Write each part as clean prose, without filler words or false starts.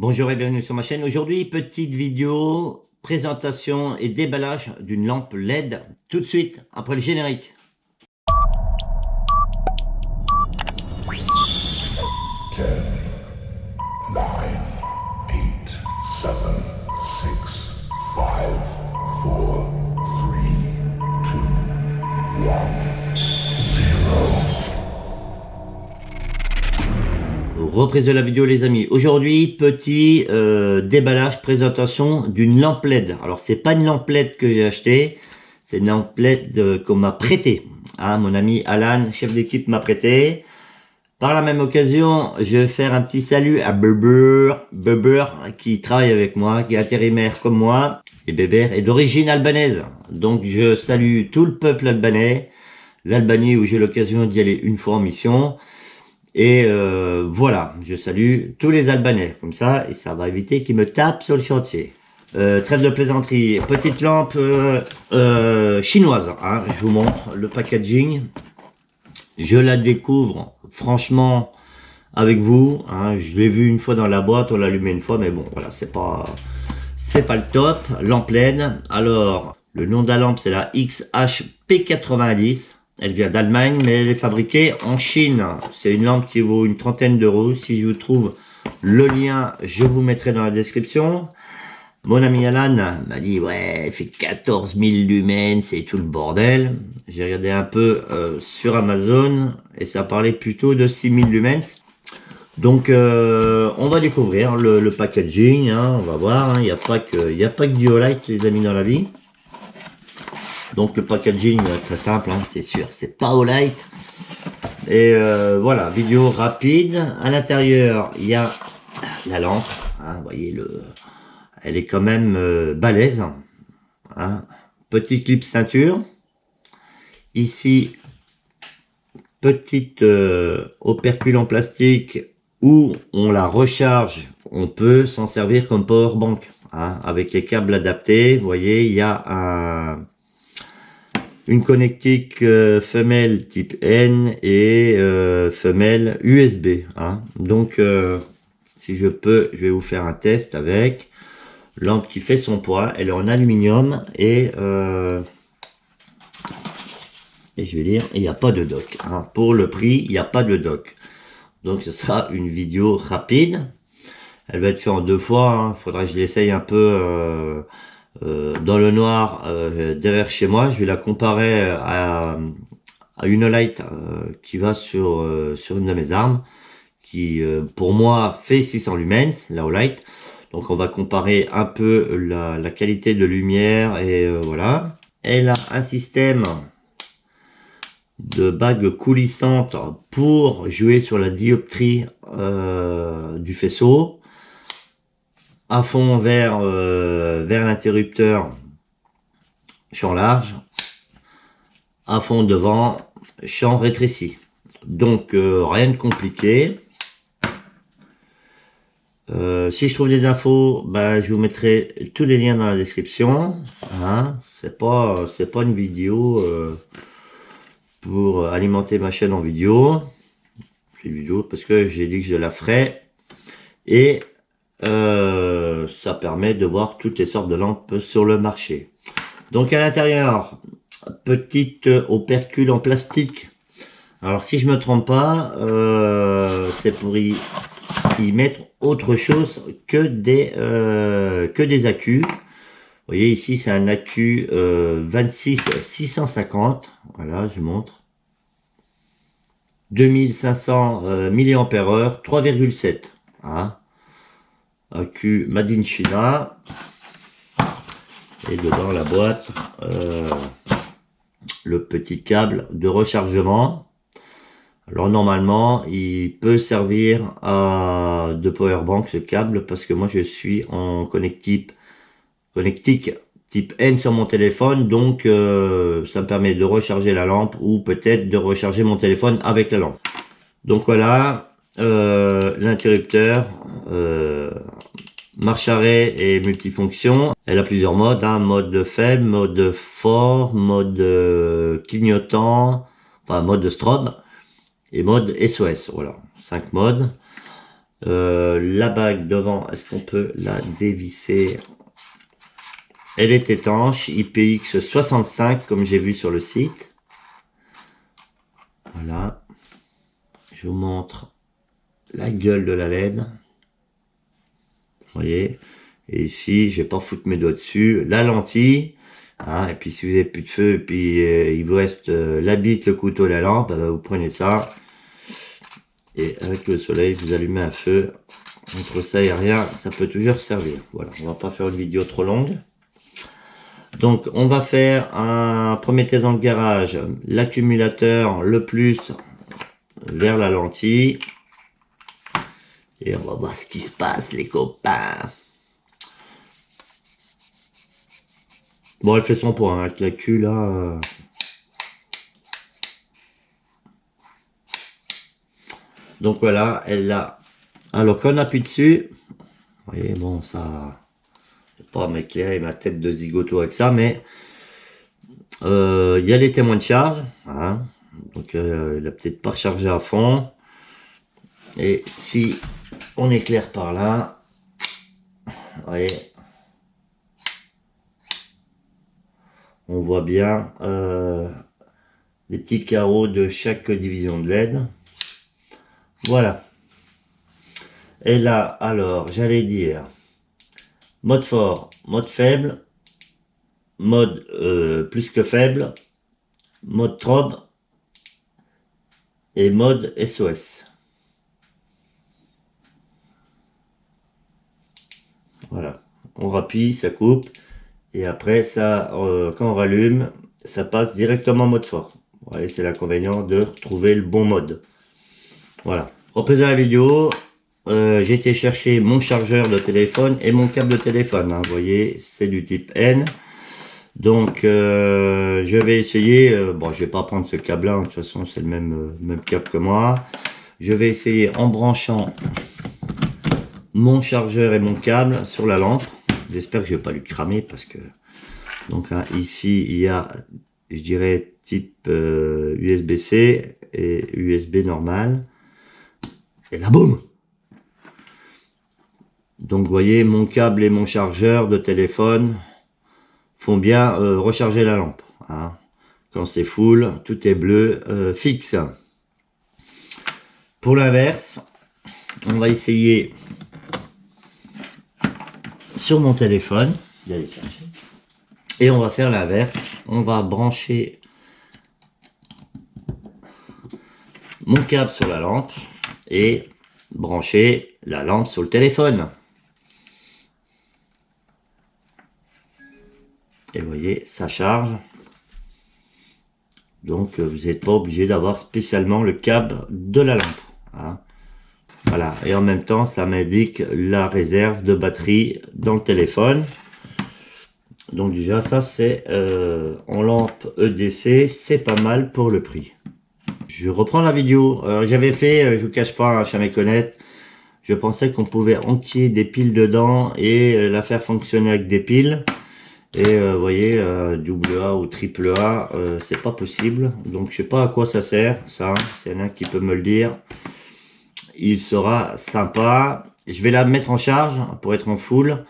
Bonjour et bienvenue sur ma chaîne. Aujourd'hui, petite vidéo, présentation et déballage d'une lampe LED. Tout de suite, après le générique. 10, 9, 8, 7, 6, 5, 4, 3, 2, 1, 0. Reprise de la vidéo les amis. Aujourd'hui, petit déballage, présentation d'une lampe LED. Alors c'est pas une lampe LED que j'ai acheté, c'est une lampe LED qu'on m'a prêté. Mon ami Alan, chef d'équipe, m'a prêté. Par la même occasion, je vais faire un petit salut à Beber qui travaille avec moi, qui est intérimaire comme moi. Et Beber est d'origine albanaise. Donc je salue tout le peuple albanais, l'Albanie où j'ai l'occasion d'y aller une fois en mission. Et voilà, je salue tous les Albanais, comme ça, et ça va éviter qu'ils me tapent sur le chantier. Trêve de plaisanterie, petite lampe chinoise, je vous montre le packaging. Je la découvre, franchement, avec vous. Je l'ai vu une fois dans la boîte, on l'a allumé une fois, mais bon, voilà, c'est pas le top. Lampe LED, alors, le nom de la lampe, c'est la XHP90. Elle vient d'Allemagne, mais elle est fabriquée en Chine. C'est une lampe qui vaut une trentaine d'euros. Si je vous trouve le lien, je vous mettrai dans la description. Mon ami Alan m'a dit, ouais, elle fait 14 000 lumens, c'est tout le bordel. J'ai regardé un peu sur Amazon et ça parlait plutôt de 6 000 lumens. Donc, on va découvrir le packaging. On va voir. Il n'y a pas que du Olight, les amis, dans la vie. Donc le packaging très simple, c'est sûr, c'est pas Olight. Et voilà, vidéo rapide. À l'intérieur, il y a la lampe. Vous voyez, elle est quand même balèze. Petit clip ceinture. Ici, petite opercule en plastique où on la recharge. On peut s'en servir comme power bank. Avec les câbles adaptés. Vous voyez, il y a une connectique femelle type N et femelle USB. Donc, si je peux, je vais vous faire un test avec lampe qui fait son poids. Elle est en aluminium et je vais dire, il n'y a pas de dock. Pour le prix, il n'y a pas de dock. Donc, ce sera une vidéo rapide. Elle va être faite en 2 fois. Faudra que je l'essaye un peu dans le noir derrière chez moi. Je vais la comparer à une Olight qui va sur une de mes armes qui pour moi fait 600 lumens, la Olight. Donc on va comparer un peu la qualité de lumière et voilà. Elle a un système de bague coulissante pour jouer sur la dioptrie du faisceau. À fond vers l'interrupteur, champ large, à fond devant, champ rétréci. Donc rien de compliqué. Si je trouve des infos, je vous mettrai tous les liens dans la description. C'est pas une vidéo pour alimenter ma chaîne en vidéo. C'est une vidéo parce que j'ai dit que je la ferai. Et ça permet de voir toutes les sortes de lampes sur le marché. Donc à l'intérieur, petite opercule en plastique. Alors si je me trompe pas, c'est pour y mettre autre chose que des accus. Vous voyez ici c'est un accu 26-650. Voilà, je montre. 2500 mAh, 3,7. Accu Made in China. Et dedans la boîte, le petit câble de rechargement. Alors normalement il peut servir de powerbank ce câble parce que moi je suis en connectique type N sur mon téléphone, donc ça me permet de recharger la lampe ou peut-être de recharger mon téléphone avec la lampe. Donc voilà. L'interrupteur marche arrêt et multifonction. Elle a plusieurs modes, mode faible, mode fort, mode clignotant, enfin mode strobe et mode SOS. Voilà, 5 modes. La bague devant, est-ce qu'on peut la dévisser? Elle est étanche, IPX 65 comme j'ai vu sur le site. Voilà. Je vous montre la gueule de la LED. Vous voyez. Et ici, je vais pas foutre mes doigts dessus. La lentille. Hein, et puis si vous n'avez plus de feu, et puis il vous reste la bite, le couteau, la lampe, vous prenez ça. Et avec le soleil, vous allumez un feu. Entre ça et rien, ça peut toujours servir. Voilà, on va pas faire une vidéo trop longue. Donc on va faire un premier test dans le garage. L'accumulateur le plus vers la lentille. Et on va voir ce qui se passe, les copains. Bon, elle fait son point, hein, avec la queue là. Donc voilà, elle l'a. Alors quand on appuie dessus, vous voyez, bon, ça, je vais pas m'éclairer ma tête de zigoto avec ça, mais il y a les témoins de charge, hein, donc il a peut-être pas rechargé à fond. Et si on éclaire par là, vous voyez, on voit bien les petits carreaux de chaque division de LED. Voilà. Et là, alors, j'allais dire mode fort, mode faible, mode plus que faible, mode trobe et mode SOS. Voilà. On rappuie, ça coupe. Et après, ça, quand on rallume, ça passe directement en mode fort. Vous voyez, c'est l'inconvénient de trouver le bon mode. Voilà. Reprise de la vidéo. J'ai été chercher mon chargeur de téléphone et mon câble de téléphone. Hein. Vous voyez, c'est du type N. Donc, je vais essayer. Bon, je vais pas prendre ce câble-là. De toute façon, c'est le même câble que moi. Je vais essayer en branchant mon chargeur et mon câble sur la lampe. J'espère que je vais pas lui cramer parce que. Donc, hein, ici, il y a, je dirais, type USB-C et USB normal. Et là, boum! Donc, vous voyez, mon câble et mon chargeur de téléphone font bien recharger la lampe. Hein. Quand c'est full, tout est bleu, fixe. Pour l'inverse, on va essayer sur mon téléphone. D'aller chercher. Et on va faire l'inverse. On va brancher mon câble sur la lampe et brancher la lampe sur le téléphone. Et vous voyez, ça charge. Donc, vous n'êtes pas obligé d'avoir spécialement le câble de la lampe. Hein. Voilà. Et en même temps, ça m'indique la réserve de batterie dans le téléphone. Donc déjà, ça, c'est en lampe EDC. C'est pas mal pour le prix. Je reprends la vidéo. J'avais fait, je vous cache pas, chez Méconnaître, je pensais qu'on pouvait enquiller des piles dedans et la faire fonctionner avec des piles. Et vous voyez, AA ou AAA, c'est pas possible. Donc je sais pas à quoi ça sert, ça. S'il y en a un qui peut me le dire, il sera sympa. Je vais la mettre en charge pour être en full.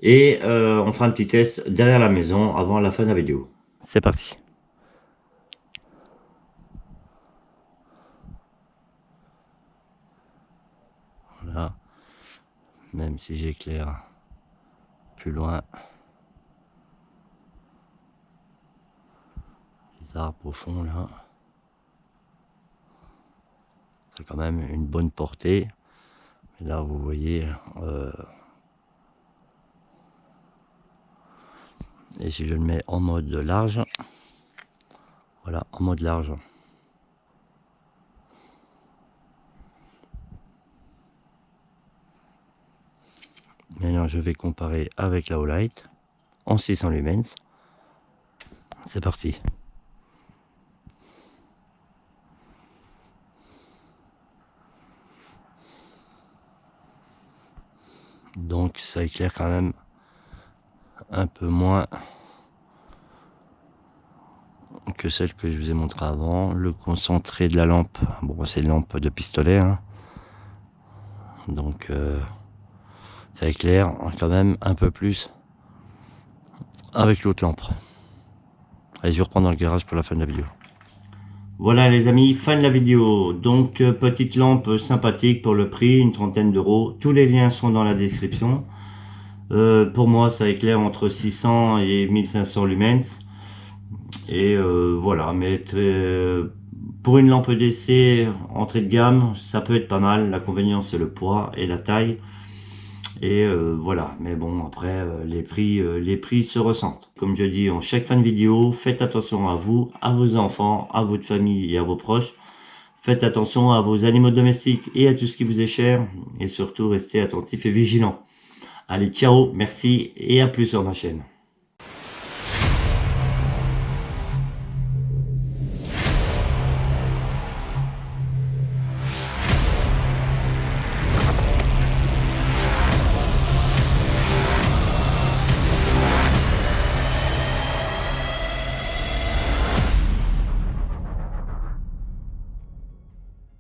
Et on fera un petit test derrière la maison avant la fin de la vidéo. C'est parti. Voilà. Même si j'éclaire plus loin. Arbres au fond là, c'est quand même une bonne portée. Mais là vous voyez, et si je le mets en mode large, voilà, en mode large. Maintenant je vais comparer avec la Olight en 600 lumens. C'est parti. Donc ça éclaire quand même un peu moins que celle que je vous ai montré avant. Le concentré de la lampe, bon c'est une lampe de pistolet, hein. Donc ça éclaire quand même un peu plus avec l'autre lampe. Allez, je vous reprends dans le garage pour la fin de la vidéo. Voilà les amis, fin de la vidéo. Donc petite lampe sympathique pour le prix, une 30aine d'euros. Tous les liens sont dans la description. Pour moi ça éclaire entre 600 et 1500 lumens. Et voilà, mais pour une lampe d'essai entrée de gamme, ça peut être pas mal. L'inconvénient c'est le poids et la taille. Et voilà, mais bon, après, les prix se ressentent. Comme je dis en chaque fin de vidéo, faites attention à vous, à vos enfants, à votre famille et à vos proches. Faites attention à vos animaux domestiques et à tout ce qui vous est cher. Et surtout, restez attentifs et vigilants. Allez, ciao, merci et à plus sur ma chaîne.